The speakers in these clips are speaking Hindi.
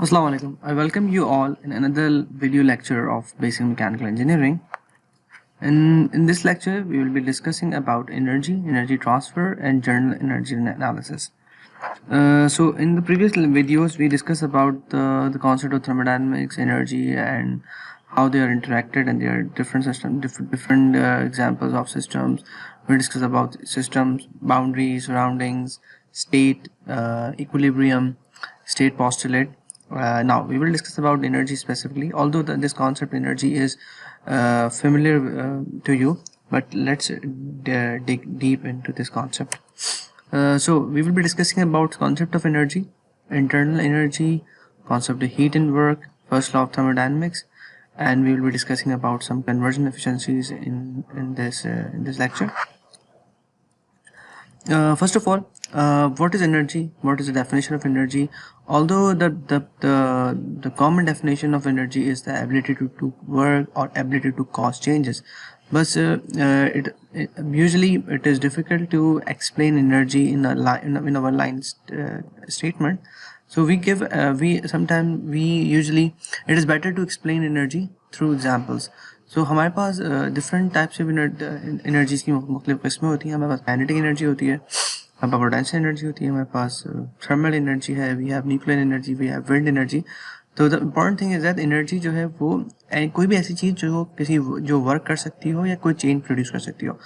Assalamu alaikum. I welcome you all in another video lecture of Basic Mechanical Engineering. In this lecture, we will be discussing about energy transfer, and general energy analysis. So in the previous videos, we discussed about the concept of thermodynamics, energy, and how they are interacted, and there are different examples of systems. We discussed about systems, boundaries, surroundings, state, equilibrium, state postulate. Now we will discuss about energy specifically, although this concept energy is familiar to you, but let's dig deep into this concept. So we will be discussing about concept of energy, internal energy, concept of heat and work, first law of thermodynamics, and we will be discussing about some conversion efficiencies in this lecture. First of all, what is energy? What is the definition of energy? Although the common definition of energy is the ability to do work or ability to cause changes, but usually it is difficult to explain energy in a in our line statement. So we give usually it is better to explain energy through examples. So हमारे पास डिफरेंट टाइप्स ऑफ एनर्जीज की मुख्तलिफ किस्में होती हैं. हमारे पास काइनेटिक एनर्जी होती है, हमारे पास पोटेंशियल एनर्जी होती है, हमारे पास थर्मल एनर्जी है, we have nuclear energy, we have wind energy. तो the important thing is that energy जो है वो कोई भी ऐसी चीज़ जो वर्क कर सकती हो या कोई चेंज प्रोड्यूस कर सकती हो.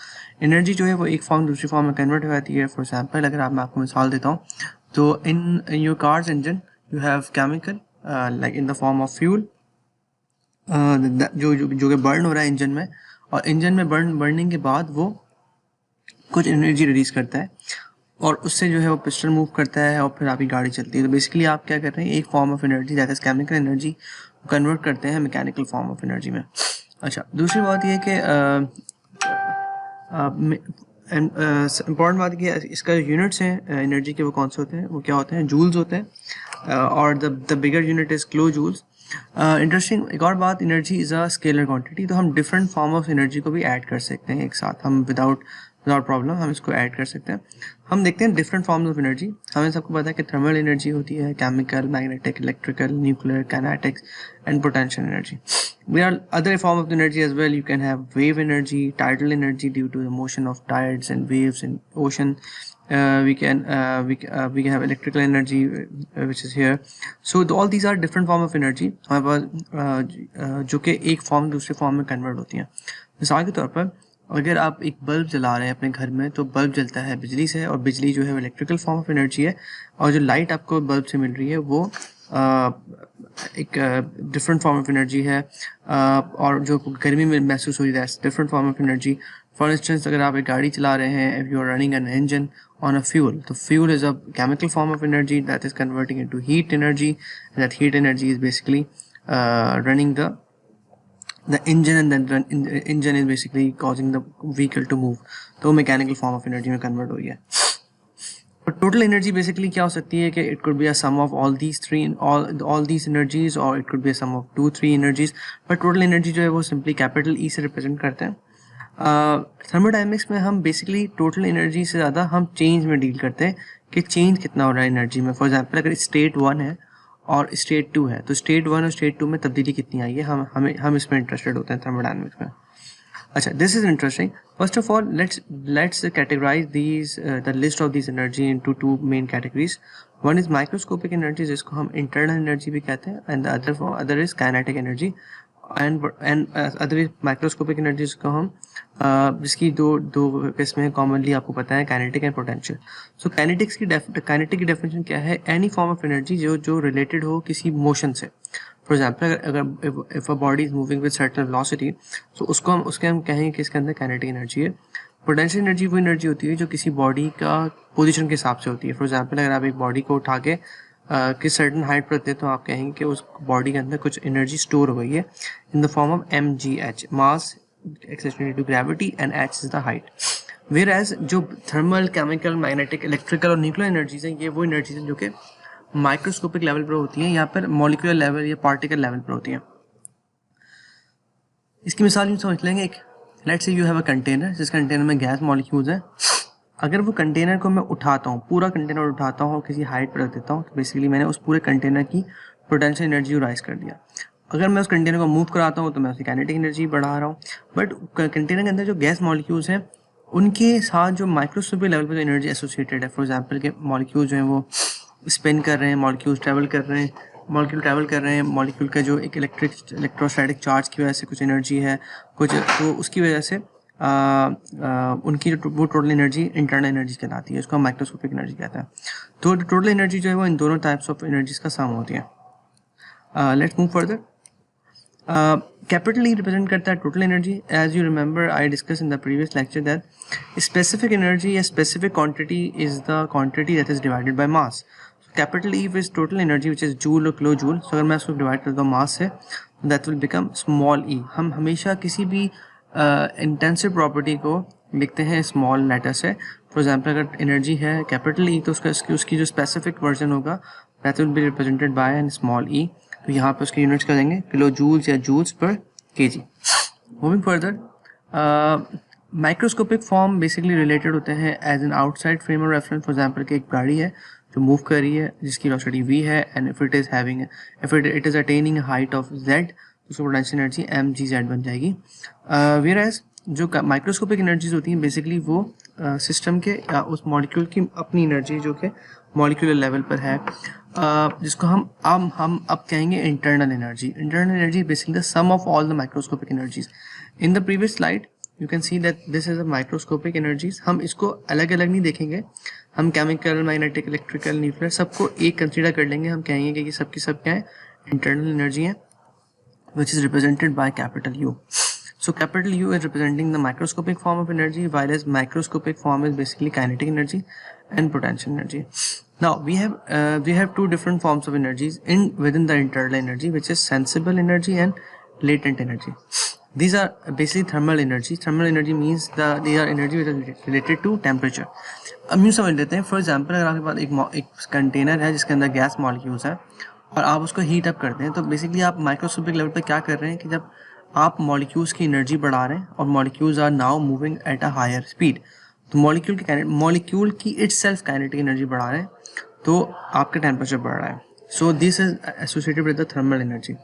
एनर्जी जो है वो एक फॉर्म दूसरी फॉर्म में कन्वर्ट हो जाती है. फॉर एग्जाम्पल अगर मैं आपको मिसाल देता हूँ, तो in your cars engine you have chemical like in the form of fuel जो कि बर्न हो रहा है इंजन में, और इंजन में बर्निंग के बाद वो कुछ एनर्जी रिलीज करता है और उससे जो है वो पिस्टन मूव करता है और फिर आपकी गाड़ी चलती है. तो बेसिकली आप क्या कर रहे हैं, एक form of energy that is chemical energy convert करते हैं मैकेनिकल फॉर्म ऑफ एनर्जी में. अच्छा, दूसरी बात ये कि इम्पॉर्टेंट बात कि इसका जो यूनिट्स हैं एनर्जी के वो कौन से होते हैं, वो क्या होते हैं, जूल्स होते हैं, और the bigger unit is kilo joules. Interesting एक और बात, energy is a scalar quantity. तो हम डिफरेंट फॉर्म ऑफ एनर्जी को भी ऐड कर सकते हैं एक साथ, हम विदाउट प्रॉब्लम हम इसको ऐड कर सकते हैं. हम देखते हैं डिफरेंट फॉर्म्स ऑफ एनर्जी. हमें सबको पता है कि थर्मल एनर्जी होती है, chemical, magnetic, electrical, nuclear, kinetics and potential energy. There are other forms of energy as well. You can have wave energy, tidal energy due to the motion of tides and waves in ocean. We can have electrical energy which is here. So all these are different form of energy हमारे पास जो कि एक फॉर्म दूसरे फॉर्म में कन्वर्ट होती हैं. मिसाल के तौर पर अगर आप एक बल्ब जला रहे हैं अपने घर में, तो बल्ब जलता है बिजली से, और बिजली जो है इलेक्ट्रिकल फॉर्म ऑफ एनर्जी है, और जो लाइट आपको बल्ब से मिल रही है वो एक डिफरेंट फॉर्म ऑफ एनर्जी है, और जो गर्मी में महसूस हो रही है different form of energy. For instance अगर आप एक गाड़ी चला रहे हैं, if you are running an engine on a fuel, तो fuel is a chemical form of energy that is converting into heat energy, and that heat energy is basically running the engine, and then the engine is basically causing the vehicle to move. तो मैकेनिकल फॉर्म ऑफ एनर्जी में कन्वर्ट हो गया. But total energy basically क्या हो सकती है कि it could be a sum of all these energies, or it could be a sum of 2-3 energies. But total energy जो है वो simply capital E से represent करते हैं. थर्मोडायनेमिक्स में हम बेसिकली टोटल एनर्जी से ज़्यादा हम चेंज में डील करते हैं कि चेंज कितना हो रहा है एनर्जी में. फॉर एग्जांपल अगर स्टेट 1 है और स्टेट 2 है, तो स्टेट 1 और स्टेट 2 में तब्दीली कितनी आई है, हम इसमें इंटरेस्टेड होते हैं थर्मोडायनेमिक्स में. अच्छा, this is interesting. First of all let's categorize these the list of these energy into 2 main categories. One is microscopic energy, जिसको हम इंटरनल एनर्जी भी कहते हैं, and the other is kinetic energy, and other is microscopic energy, जिसको हम जिसकी दो किस्में हैं कॉमनली आपको पता है, kinetic and potential. So kinetic की डेफिनेशन क्या है, एनी फॉर्म ऑफ एनर्जी जो रिलेटेड हो किसी मोशन से. फॉर एग्जाम्पल अगर if a body is moving with certain velocity, तो उसके हम कहेंगे कि इसके अंदर काइनेटिक एनर्जी है. पोटेंशियल एनर्जी वो एनर्जी होती है जो किसी बॉडी का पोजीशन के हिसाब से होती है. फॉर एग्जाम्पल अगर आप एक बॉडी को उठा के किस सर्टेन हाइट पर रखते हैं, तो आप कहेंगे कि उस बॉडी के अंदर कुछ एनर्जी स्टोर हो गई है in the form of mgh, mass acceleration to gravity, and h is the height. Whereas जो थर्मल, केमिकल, मैग्नेटिक, इलेक्ट्रिकल और न्यूक्लियर एनर्जीज हैं, ये वो एनर्जीज हैं जो कि माइक्रोस्कोपिक लेवल पर होती हैं, यहाँ पर मॉलिक्यूलर लेवल या पार्टिकल लेवल पर होती हैं. इसकी मिसाल हम समझ लेंगे. Let's say you have a container, जिस कंटेनर में गैस मॉलिक्यूल्स हैं. अगर वो कंटेनर को मैं उठाता हूँ, पूरा कंटेनर उठाता हूँ, किसी हाइट पर रख देता हूँ, तो बेसिकली मैंने उस पूरे कंटेनर की पोटेंशियल एनर्जी को राइज कर दिया। अगर मैं उस कंटेनर को मूव कराता हूँ तो मैं उसकी काइनेटिक एनर्जी बढ़ा रहा हूँ। बट कंटेनर के अंदर जो गैस मॉलिक्यूल्स हैं उनके साथ जो माइक्रोस्कोपिक लेवल पर जो एनर्जी एसोसिएटेड है, फॉर एग्जांपल के मॉलिक्यूल जो हैं वो स्पिन कर रहे हैं, मॉलिक्यूल ट्रैवल कर रहे हैं, मॉलिक्यूल का जो एक इलेक्ट्रोस्टैटिक चार्ज की वजह से कुछ एनर्जी है कुछ, तो उसकी वजह से उनकी जो वो टोटल एनर्जी इंटरनल एनर्जी कहलाती है, उसको हम माइक्रोस्कोपिक एनर्जी कहते हैं। तो टोटल एनर्जी जो है वो इन दोनों टाइप्स ऑफ एनर्जीज का सम होती है। Let's move further. Capital E represent करता है total energy. As you remember I discuss in the previous lecture that specific energy या specific quantity is the quantity that is divided by mass. Capital E is total energy which is joule और किलो जूल। सो अगर मैं उसको डिवाइड करता हूँ मास से, that will become small e. हम हमेशा किसी भी इंटेंसिव प्रॉपर्टी को लिखते हैं स्मॉल लेटर से। फॉर एग्जाम्पल अगर एनर्जी है कैपिटल ई तो उसकी जो स्पेसिफिक वर्जन होगा that will be represented by an small e. तो यहाँ पे उसके यूनिट्स कर देंगे किलो जूल्स या joules per KG. Moving further, microscopic form basically related होते हैं as an outside frame of reference. For example कि एक गाड़ी है जो मूव कर रही है जिसकी वेलोसिटी v है and if it is attaining height of z तो उसकी पोटेंशियल एनर्जी mgz बन जाएगी। वेयर एज जो माइक्रोस्कोपिक एनर्जीज होती हैं बेसिकली वो सिस्टम के या उस मॉलिक्यूल की अपनी एनर्जी जो कि मॉलिक्यूलर लेवल पर है, जिसको हम अब कहेंगे internal energy. Internal energy basically the sum of all the microscopic energies. In the previous slide you can see that this is a microscopic energies. हम इसको अलग अलग नहीं देखेंगे, हम केमिकल, मैग्नेटिक, इलेक्ट्रिकल, न्यूक्लियर सबको एक कंसीडर कर लेंगे। हम कहेंगे कि ये सब की सब क्या है, इंटरनल एनर्जी है which is represented by capital U. So capital U is representing the microscopic form of energy, while as microscopic form is basically kinetic energy and potential energy. Now we have two different forms of energies within the internal energy, which is sensible energy and latent energy. These are basically thermal energy. Thermal energy means they are energy which is related to temperature. अब यूँ समझ लेते हैं, फॉर एग्जाम्पल अगर आपके पास एक कंटेनर है जिसके अंदर गैस मॉलिक्यूल्स है और आप उसको हीट अप करते हैं, तो बेसिकली आप माइक्रोस्कोपिक लेवल पे क्या कर रहे हैं कि जब आप मॉलिक्यूल्स की एनर्जी बढ़ा रहे हैं और molecules are now moving at a higher speed, तो मॉलिक्यूल की इटसेल्फ काइनेटिक एनर्जी बढ़ा रहे हैं तो आपका टेम्परेचर बढ़ रहा है। So this is associated with the thermal energy.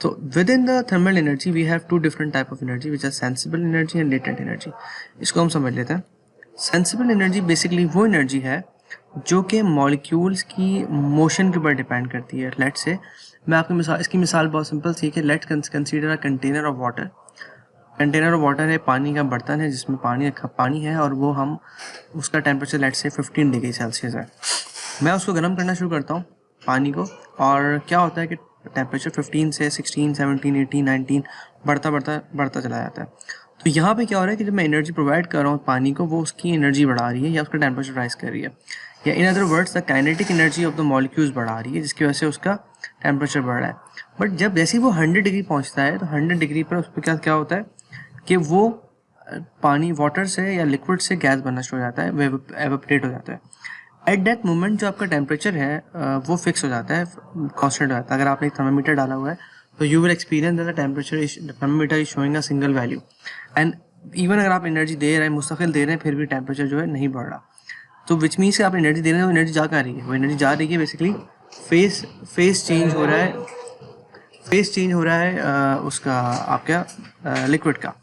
तो within the thermal energy we have two different type of energy which are sensible energy and latent energy. इसको हम समझ लेते हैं। सेंसिबल एनर्जी बेसिकली वो एनर्जी है जो कि मॉलिक्यूल्स की मोशन के ऊपर डिपेंड करती है। लेट्स से मैं आपको इसकी मिसाल बहुत सिंपल सी है। Let's consider a container of water. Container of water है, पानी का बर्तन है जिसमें पानी है और वो हम उसका temperature let's say 15 degree Celsius है। मैं उसको गर्म करना शुरू करता हूँ पानी को, और क्या होता है कि टेम्परेचर 15 से 16, 17, 18, 19 बढ़ता चला जाता है। तो यहाँ पे क्या हो रहा है कि जब मैं एनर्जी प्रोवाइड कर रहा हूँ पानी को, वो उसकी एनर्जी बढ़ा रही है या उसका टेम्परेचर राइज कर रही है, या in other words the kinetic energy of the molecules बढ़ा रही है जिसकी वजह से उसका टेम्परेचर बढ़ रहा है। बट जब जैसे ही वो 100 डिग्री पहुँचता है तो 100 डिग्री पर उस पर क्या होता है कि वो पानी वाटर से या लिक्विड से गैस बनना शुरू हो जाता है, एवेपोरेट हो जाता है। एट दैट मोमेंट जो आपका टेम्परेचर है वो फिक्स हो जाता है, कॉन्स्टेंट हो जाता है। अगर आपने एक थर्मामीटर डाला हुआ है तो you will experience that the temperature thermometer is showing a single value, and even अगर आप एनर्जी दे रहे हैं, मुस्तकिल दे रहे हैं, फिर भी टेम्परेचर जो है नहीं बढ़ रहा। तो विच मीन्स कि आप एनर्जी दे रहे हैं, वो एनर्जी जा कर रही है, वो एनर्जी जा रही है बेसिकली फेस चेंज हो रहा है उसका आपका लिक्विड का।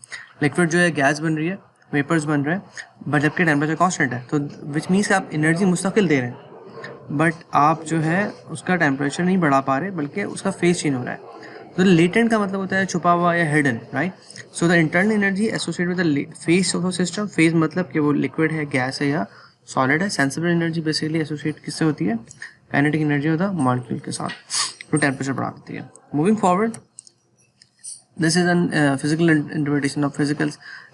लिक्विड जो है गैस बन रही है, वेपर्स बन रहे हैं, बट जबकि टेम्परेचर कांस्टेंट है। तो विच मीन्स आप एनर्जी मुस्तकिल दे रहे हैं बट आप जो है उसका टेम्परेचर नहीं बढ़ा पा रहे, बल्कि उसका फेस चेंज हो रहा है। तो लेटेंट का मतलब होता है छुपा हुआ या hidden, right. So the internal energy associated with the face of the system. Face मतलब कि वो लिक्विड है, गैस है या सॉलिड है। सेंसिबल एनर्जी बेसिकली एसोसिएट किससे होती है, kinetic energy of the molecule के साथ, जो टेम्परेचर बढ़ा देती है। Moving forward, this is an physical interpretation of physical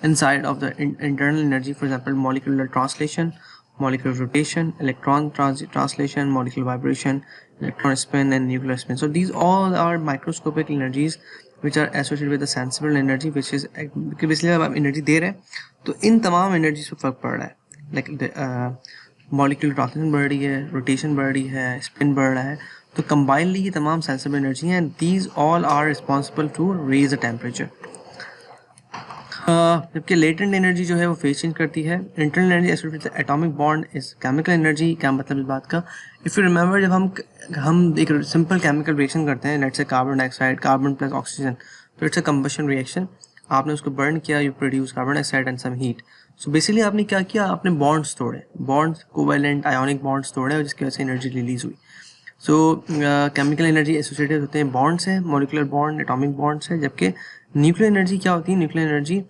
inside of the internal energy. For example, molecular translation, molecular rotation, electron translation, molecular vibration, electron spin and nuclear spin. So these all are microscopic energies which are associated with the sensible energy, which is basically आप energy दे रहे हैं तो इन तमाम energies पे फर्क पड़ रहा है। like molecular translation बढ़ रही है, rotation बढ़ रही है, spin बढ़ रहा है, तो कंबाइनली ये तमाम सेंसिबल एनर्जी हैं, these all are responsible to raise the temperature. जबकि लेटेंट एनर्जी जो है वो फेज चेंज करती है। Internal energy associated atomic bond is chemical energy. क्या मतलब इस बात का? इफ़ यू रिमेंबर, जब हम एक सिंपल केमिकल रिएक्शन करते हैं, let's say carbon dioxide, carbon plus oxygen, तो इट्स अ कंबशन रिएक्शन। आपने उसको बर्न किया, you produce carbon dioxide and some heat. So basically आपने क्या किया, आपने बॉन्ड्स तोड़े, बॉन्ड्स कोवैलेंट आयोनिक बॉन्ड्स तोड़े, और जिसकी वजह से एनर्जी रिलीज हुई। सो केमिकल एनर्जी एसोसिएटेड होते हैं बॉन्ड्स हैं, मॉलिकुलर बॉन्ड, एटॉमिक बॉन्ड्स हैं। जबकि न्यूक्लियर एनर्जी क्या होती है? न्यूक्लियर एनर्जी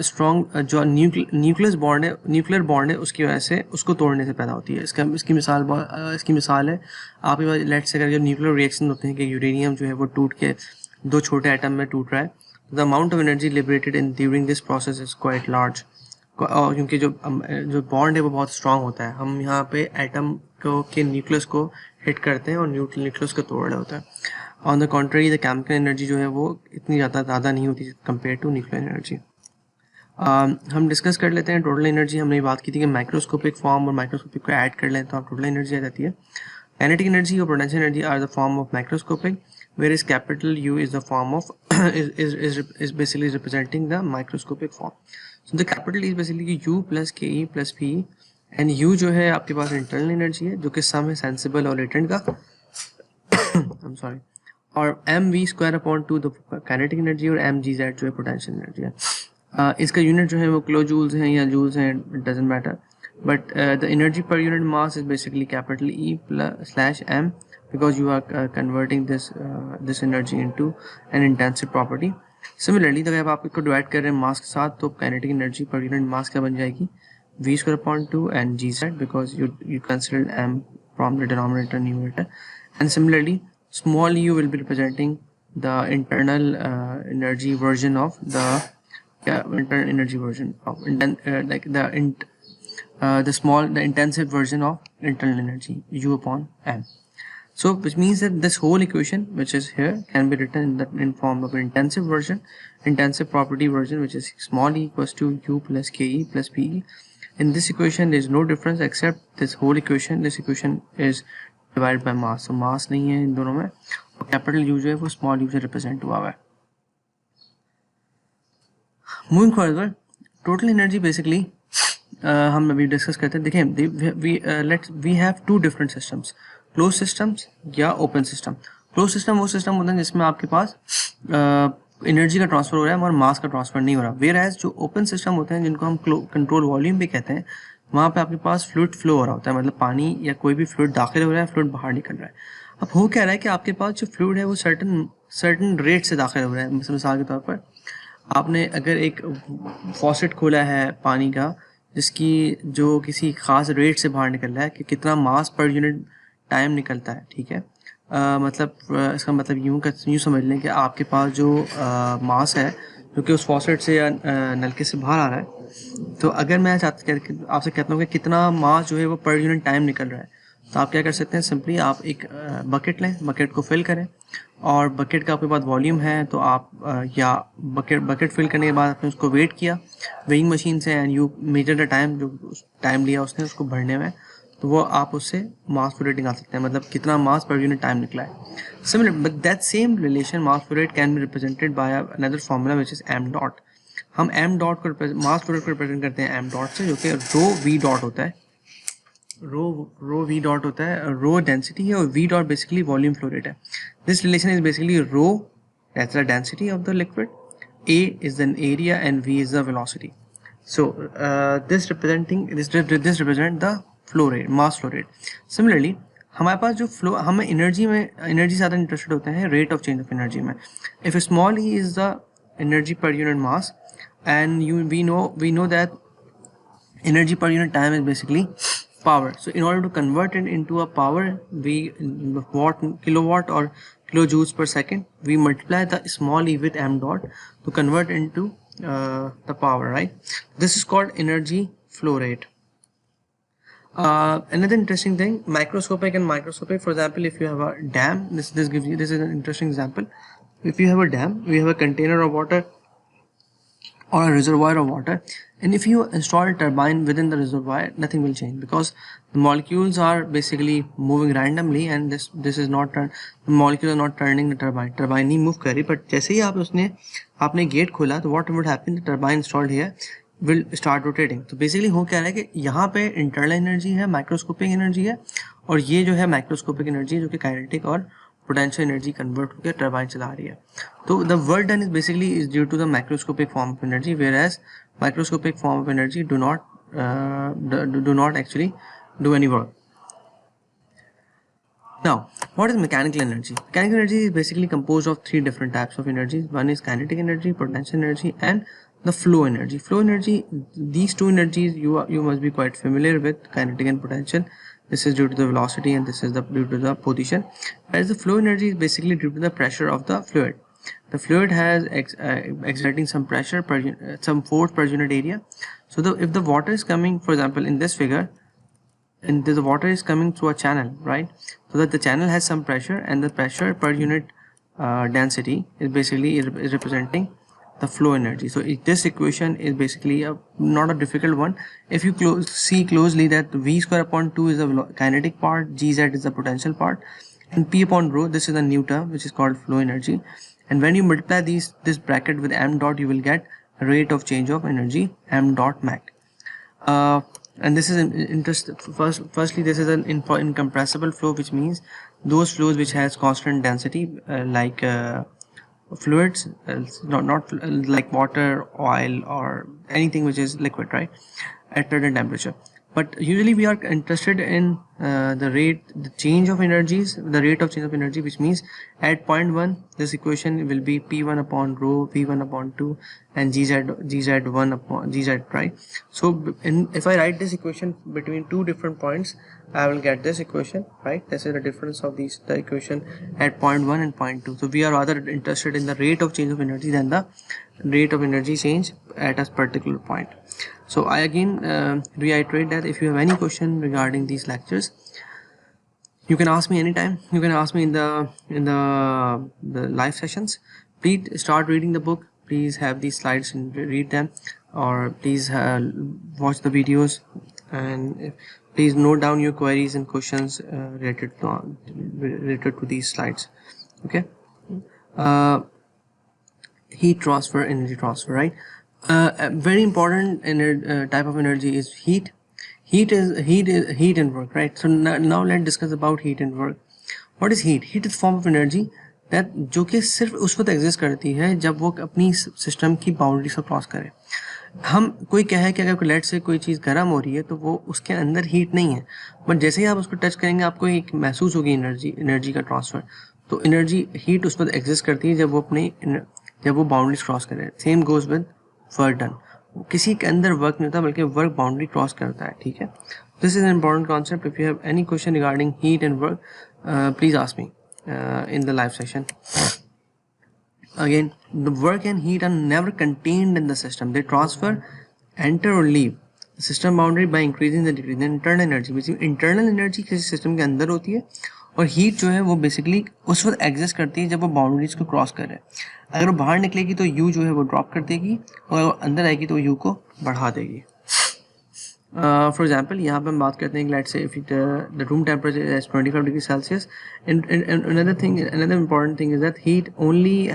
स्ट्रॉन्ग जो न्यूक्लियर बॉन्ड है उसकी वजह से उसको तोड़ने से पैदा होती है। इसकी मिसाल है, आपके पास लेट्स से अगर जो न्यूक्लियर रिएक्शन होते हैं कि यूरेनियम जो है वो टूट के दो छोटे एटम में टूट रहा है, the amount of energy liberated in during this process is quite large. क्योंकि जो बॉन्ड है वो बहुत स्ट्रांग होता है। हम यहाँ पे एटम को के न्यूक्लियस को हिट करते हैं और न्यूक्लियस को तोड़ रहा होता है। On the contrary, the chemical energy जो है वो इतनी ज़्यादा नहीं होती कंपेयर टू न्यूक्लियर एनर्जी। हम डिस्कस कर लेते हैं टोटल एनर्जी। हमने बात की थी कि माइक्रोस्कोपिक फॉर्म और माइक्रोस्कोपिक को ऐड कर लें तो आप टोटल एनर्जी आ जाती है। काइनेटिक एनर्जी और potential energy are the form of microscopic, where is capital U is the form of is basically representing the microscopic form. So the capital is basically U plus KE plus PE, and U जो है आपके पास इंटरनल एनर्जी है जो कि सम है सेंसिबल और लेटेंट का I'm sorry, और mv²/2 द काइनेटिक एनर्जी, और mgz जो है पोटेंशियल एनर्जी है। इसका यूनिट जो है वो किलो जूल्स हैं या जूल्स हैं, it doesn't matter, but the energy per unit mass is basically capital E/m because you are converting this energy into an intensive property. Similarly, जब आप इसको डिवाइड कर रहे हैं मास के साथ तो काइनेटिक एनर्जी पर यूनिट मास क्या बन जाएगी? v²/2 and gz, because you considered m from the denominator and numerator. And similarly, small u will be representing the internal energy version of the internal energy version of like the intensive version of internal energy, u upon m. So which means that this whole equation which is here can be written in form of intensive version, intensive property version, which is small e equals to u plus ke plus pe. In this equation there is no difference except this whole equation, this equation is divided by mass. So mass नहीं है इन दोनों में, और कैपिटल U जो है वो स्मॉल u से रिप्रेजेंट हुआ है। Moving further, total energy basically हम अभी डिस्कस करते हैं। देखिए, we have two different systems, close systems या ओपन सिस्टम। क्लोज सिस्टम वो सिस्टम होता है जिसमें आपके पास एनर्जी का ट्रांसफर हो रहा है और मास का ट्रांसफर नहीं हो रहा। वेयर एज जो ओपन सिस्टम होते हैं जिनको हम कंट्रोल वॉल्यूम भी कहते हैं, वहाँ पे आपके पास फ्लूइड फ्लो हो रहा होता है, मतलब पानी या कोई भी फ्लूइड दाखिल हो रहा है, फ्लूइड बाहर निकल रहा है। अब हो क्या रहा है कि आपके पास जो फ्लूइड है वो सर्टन रेट से दाखिल हो रहा है। मिसाल के तौर पर आपने अगर एक फॉसेट खोला है पानी का जिसकी जो किसी खास रेट से बाहर निकल रहा है कि कितना मास पर यूनिट टाइम निकलता है, ठीक है। इसका मतलब यूँ समझ लें कि आपके पास जो मास है जो कि उस फॉसेट से या नलके से बाहर आ रहा है, तो अगर मैं आपसे कहता हूँ कि कितना मास जो है वो पर यूनिट टाइम निकल रहा है, तो आप क्या कर सकते हैं, सिंपली आप एक बकेट लें, बकेट को फिल करें, और बकेट का आपके पास वॉल्यूम है तो आप या बकेट फिल करने के बाद आपने उसको वेट किया वेइंग मशीन से, and you measure the time, जो टाइम लिया उसने उसको भरने में, तो वो आप उससे मास फ्लो रेट निकाल सकते हैं, मतलब कितना मास पर यूनिट टाइम निकला है। Similar but that same relation mass flow rate can be represented by another formula which is m dot. हम m डॉट को मास फ्लो रेट को रिप्रेजेंट करते हैं m डॉट से, जो कि रो v डॉट होता है। रो v डॉट होता है, रो डेंसिटी है, और v dot basically volume flow rate है। This relation is basically rho, that's the density of the liquid, a is the area and v is the velocity. So this represent the flow rate, mass flow rate. Similarly हमारे पास जो फ्लो, हमें एनर्जी ज़्यादा इंटरेस्टेड होते हैं rate of change of energy में। If small e is the energy per unit mass, and we know that energy per unit time is basically power. So in order to convert it into a power, we kilowatt or kilojoules per second, we multiply the small e with m dot to convert into the power, right? This is called energy flow rate. Another interesting thing, microscopic and microscopic. For example, if you have a dam, this is an interesting example. If you have a dam, we have a container of water or a reservoir of water And if you install a turbine within the reservoir, nothing will change because the molecules are basically moving randomly, and this is not the molecules are not turning the turbine. Turbine नहीं move कर रही, but जैसे ही आपने gate खोला, तो what would happen? The turbine installed here will start rotating. तो basically हो क्या रहा है कि यहाँ पे internal energy है, microscopic energy है, और ये जो है microscopic energy है जो कि kinetic और potential energy convert होकर turbine चला रही है. तो the work done is basically is due to the macroscopic form of energy, whereas microscopic form of energy do not actually do any work. Now, what is mechanical energy? Mechanical energy is basically composed of three different types of energies. One is kinetic energy, potential energy, and the flow energy. Flow energy, these two energies you must be quite familiar with, kinetic and potential. This is due to the velocity and this is due to the position. Whereas the flow energy is basically due to the pressure of the fluid. The fluid has exerting some pressure some force per unit area. So if the water is coming, for example in this figure, and the water is coming through a channel, right? So that the channel has some pressure, and the pressure per unit density is basically is representing the flow energy. So this equation is basically not a difficult one. If you see closely that v square upon 2 is the kinetic part, gz is the potential part, and p upon rho, this is the new term which is called flow energy. And when you multiply this bracket with m dot, you will get rate of change of energy, m dot mac. And this is firstly this is an incompressible flow, which means those flows which has constant density, like fluids, not like water, oil, or anything which is liquid, right, at certain temperature. But usually we are interested in the change of energies, the rate of change of energy, which means at point 1 this equation will be p1 upon rho, v1 upon 2, and gz1 upon gz, right? So if I write this equation between two different points, I will get this equation, right? This is the difference of the equation at point 1 and point 2. So we are rather interested in the rate of change of energy than the rate of energy change at a particular point. So I again reiterate that if you have any question regarding these lectures, you can ask me anytime. You can ask me in the live sessions. Please start reading the book. Please have these slides and read them, or please watch the videos, and please note down your queries and questions related to these slides. Okay. Heat transfer, energy transfer, right? A very important type of energy is heat. Heat and work, right? So now let's discuss about heat and work. What is heat? Heat is form of energy that जो कि सिर्फ उस वक्त एग्जिस्ट करती है जब वो अपनी सिस्टम की बाउंड्रीज को क्रॉस करे. हम कोई कहे कि अगर लेट से कोई चीज़ गर्म हो रही है तो वो उसके अंदर हीट नहीं है, बट जैसे ही आप उसको टच करेंगे आपको एक महसूस होगी एनर्जी का ट्रांसफर. तो एनर्जी हीट उस वक्त एग्जिस्ट करती है जब वो बाउंड्रीज क्रॉस करे. Same goes with work done. किसी के अंदर वर्क नहीं होता बल्कि वर्क बाउंड्री क्रॉस करता है. ठीक है, this is an important concept. If you have any question regarding heat and work, please ask me in the live session. Again, the work and heat are never contained in the system. They transfer, enter or leave the system boundary by increasing the decreasing internal energy. Which internal energy किसी सिस्टम के अंदर होती है, और हीट जो है वो बेसिकली उस वक्त एग्जिस्ट करती है जब वो बाउंड्रीज को क्रॉस करे. अगर वो बाहर निकलेगी तो यू जो है वो ड्रॉप कर देगी, और अगर अंदर आएगी तो यू को बढ़ा देगी. For example, यहाँ पे हम बात करते हैं let's say if the room temperature is 25 degrees Celsius, and another important thing is that heat only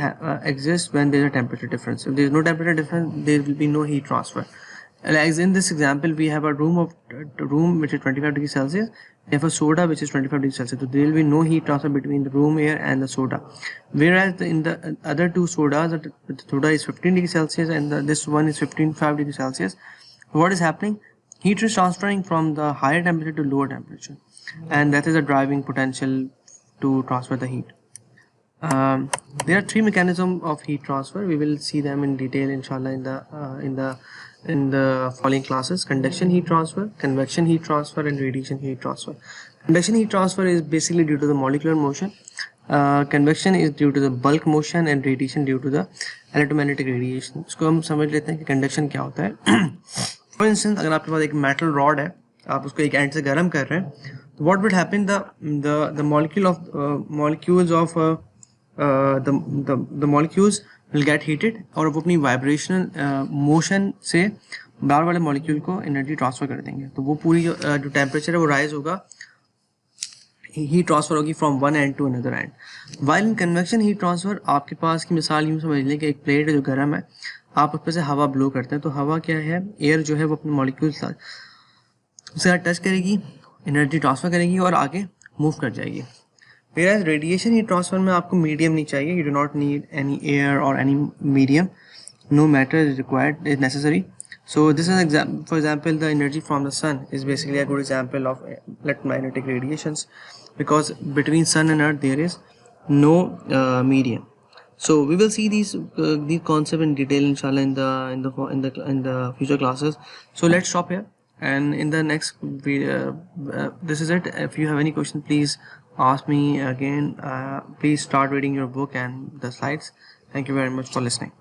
exists when there is a temperature difference. If there is no temperature difference, there will be no heat transfer. As in this example, we have a room which is 25 degrees Celsius. We have a soda which is 25 degrees Celsius. So there will be no heat transfer between the room air and the soda. Whereas in the other two sodas, the soda is 15 degrees Celsius and this one is 5 degrees Celsius. What is happening? Heat is transferring from the higher temperature to lower temperature, and that is a driving potential to transfer the heat. There are three mechanisms of heat transfer. We will see them in detail, inshallah, in the following classes: conduction heat transfer, convection heat transfer, and radiation heat transfer. Conduction heat transfer is basically due to the molecular motion. Convection is due to the bulk motion, and radiation due to the electromagnetic radiation. इसको हम समझ लेते हैं कि conduction क्या होता है. फॉर इंस्टेंस, अगर आपके पास एक मेटल रॉड है, आप उसको एक एंड से गर्म कर रहे हैं, तो what will happen, the molecules of the molecules will get heated, और वो अपनी वाइब्रेशनल मोशन से बाहर वाले मॉलिक्यूल को एनर्जी ट्रांसफ़र कर देंगे, तो वो पूरी जो टेम्परेचर है वो राइज होगा, हीट ट्रांसफ़र होगी from one end to another end. While in convection heat transfer, आपके पास की मिसाल यूँ समझ लें कि एक प्लेट है जो गर्म है, आप उस पर से हवा ब्लो करते हैं, तो हवा क्या है, एयर जो है वो अपने मॉलिक्यूल उसके साथ टच करेगी, एनर्जी ट्रांसफ़र करेगी और आगे मूव कर जाएगी। Whereas रेडिएशन हीट ट्रांसफर में आपको मीडियम नहीं चाहिए, you do not need any air और any medium, no matter is required, is necessary. So this is for example, the energy from the sun is basically a good example of electromagnetic radiations, because between sun and earth there is no medium. So we will see these concept in detail inshallah in the future classes. So let's stop here, and in the next video, this is it. If you have any question, please ask me again. Please start reading your book and the slides. Thank you very much for listening.